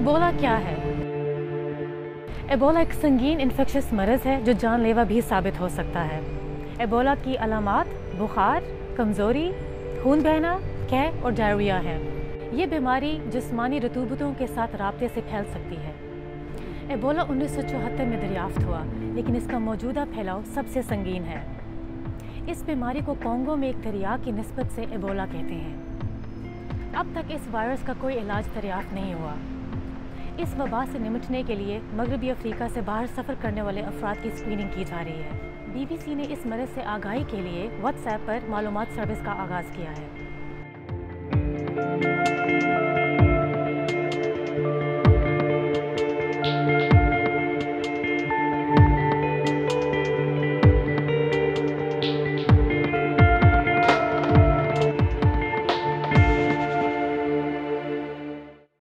Ebola क्या है? Ebola एक संगीन इन्फेक्शियस मर्ज़ है जो जानलेवा भी साबित हो सकता है। एबोला की अलामात बुखार, कमज़ोरी, खून बहना, कैं और डायरिया है। ये बीमारी जिस्मानी रतूबतों के साथ राब्ते से फैल सकती है। एबोला 1974 में दरियाफ्त हुआ, लेकिन इसका मौजूदा फैलाव सबसे संगीन है। इस बीमारी को कोंगो में एक दरिया की निस्बत से एबोला कहते हैं। अब तक इस वायरस का कोई इलाज दरियाफ्त नहीं हुआ। इस वबा से निपटने के लिए मगरबी अफ्रीका से बाहर सफ़र करने वाले अफराद की स्क्रीनिंग की जा रही है। BBC ने इस मर्ज़ से आगाही के लिए व्हाट्सएप पर मालूमात सर्विस का आगाज़ किया है।